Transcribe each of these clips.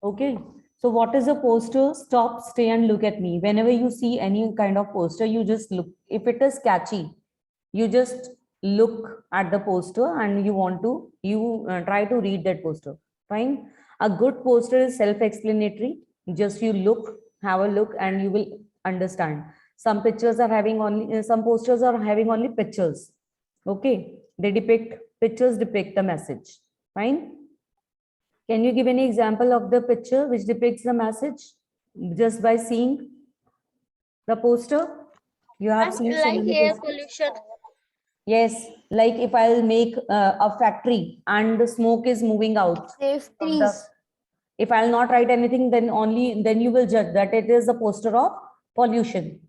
Okay. So what is a poster? Stop, stay and look at me. Whenever you see any kind of poster, you just look. If it is catchy, you just look at the poster and you try to read that poster. Fine. A good poster is self-explanatory. Just you look, have a look and you will understand. Some pictures are having only, some posters are having only pictures. Okay. They depict, pictures depict the message. Fine. Can you give any example of the picture which depicts the message just by seeing the poster? You have seen so Like many air posters. pollution. Yes, like if I'll make a factory and the smoke is moving out Save from the, trees. if I'll not write anything, then only then you will judge that it is a poster of pollution.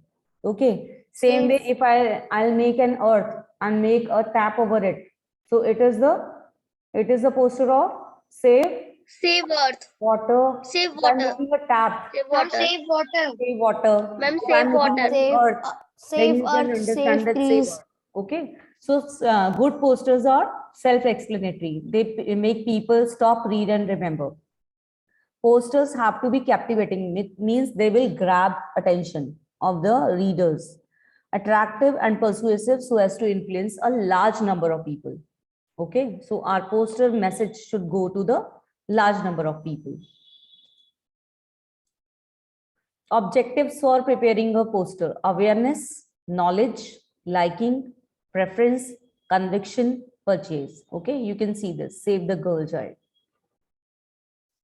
Okay. Same way, Save. if I'll make an earth and make a tap over it, so it is a poster of save Save earth. water. Save If I'm water. making a tap, Save Ma'am, water. save water. save water. Ma'am, If save I'm making water. an Save, earth, then save you can earth, understand save that save trees. earth. Okay. So good posters are self-explanatory. They make people stop, read, and remember. Posters have to be captivating. It means they will grab attention of the readers, attractive and persuasive so as to influence a large number of people. Okay. So our poster message should go to the large number of people. Objectives for preparing a poster: awareness, knowledge, liking, preference, conviction, purchase. Okay, you can see this. Save the girl child.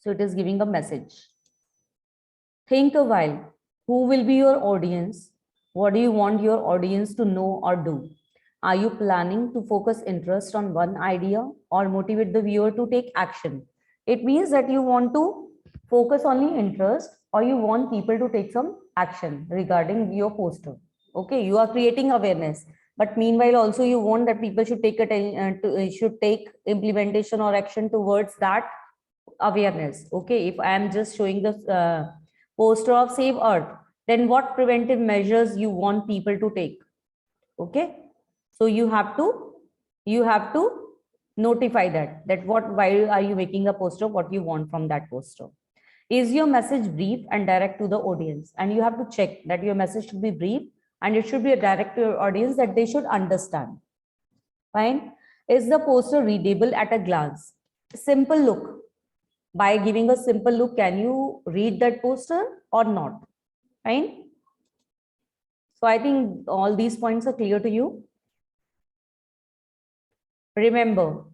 So it is giving a message. Think a while. Who will be your audience? What do you want your audience to know or do? Are you planning to focus interest on one idea or motivate the viewer to take action? It means that you want to focus only interest or you want people to take some action regarding your poster. Okay, you are creating awareness, but meanwhile also you want that people should take should take implementation or action towards that awareness. Okay, if I am just showing the poster of Save Earth, then what preventive measures you want people to take? Okay, so you have to notify that what, why are you making a poster, what you want from that poster. Is your message brief and direct to the audience? And you have to check that your message should be brief and it should be a direct to your audience that they should understand. Fine. Is the poster readable at a glance? Simple look. By giving a simple look, can you read that poster or not? Fine. So I think all these points are clear to you. Remember,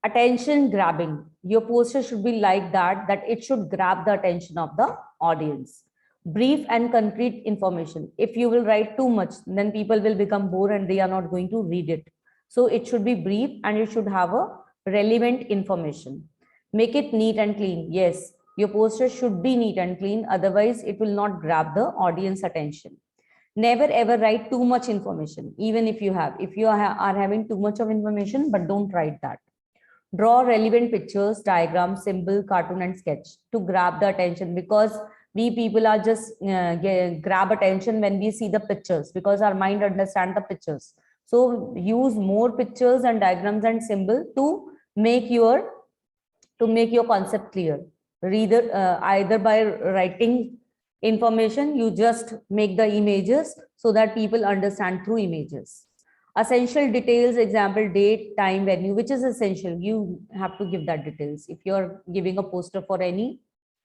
attention grabbing. Your poster should be like that it should grab the attention of the audience. Brief and concrete information. If you will write too much, then people will become bored and they are not going to read it. So it should be brief and it should have a relevant information. Make it neat and clean. Yes, your poster should be neat and clean. Otherwise, it will not grab the audience attention. Never ever write too much information, even if you are having too much of information, but don't write that. Draw relevant pictures, diagrams, symbol, cartoon, and sketch to grab the attention, because we people are just grab attention when we see the pictures, because our mind understand the pictures. So use more pictures and diagrams and symbol to make your concept clear. Reader, either by writing information, you just make the images so that people understand through images. Essential details, example, date, time, venue, which is essential. You have to give that details. If you're giving a poster for any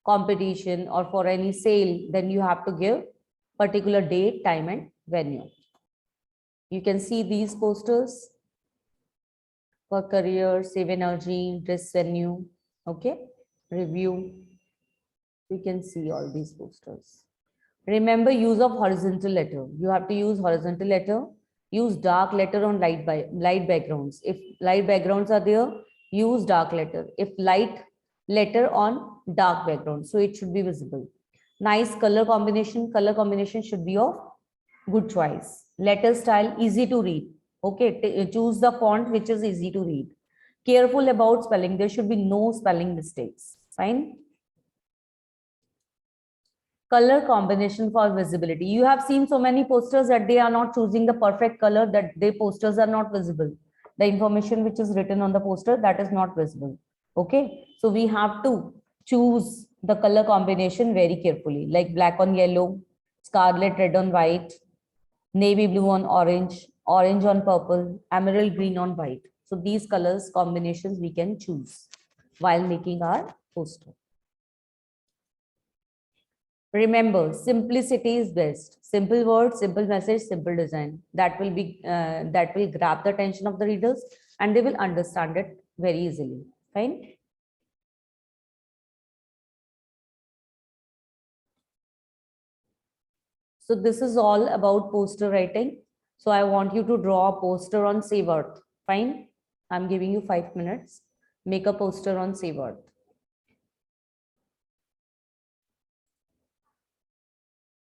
competition or for any sale, then you have to give particular date, time, and venue. You can see these posters for career, save energy, dress venue, okay, review. You can see all these posters. Remember use of horizontal letter. You have to use horizontal letter. Use dark letter on light backgrounds. If light backgrounds are there, use dark letter. If light letter on dark background, so it should be visible. Nice color combination. Color combination should be of good choice. Letter style easy to read. Okay, choose the font which is easy to read. Careful about spelling. There should be no spelling mistakes. Fine. Color combination for visibility. You have seen so many posters that they are not choosing the perfect color, that their posters are not visible. The information which is written on the poster, that is not visible. Okay, so we have to choose the color combination very carefully, like black on yellow, scarlet red on white, navy blue on orange, orange on purple, emerald green on white. So these colors combinations we can choose while making our poster. Remember, simplicity is best. Simple words, simple message, simple design. That will grab the attention of the readers and they will understand it very easily. Fine. So this is all about poster writing. So I want you to draw a poster on Save Earth. Fine. I'm giving you 5 minutes. Make a poster on Save Earth.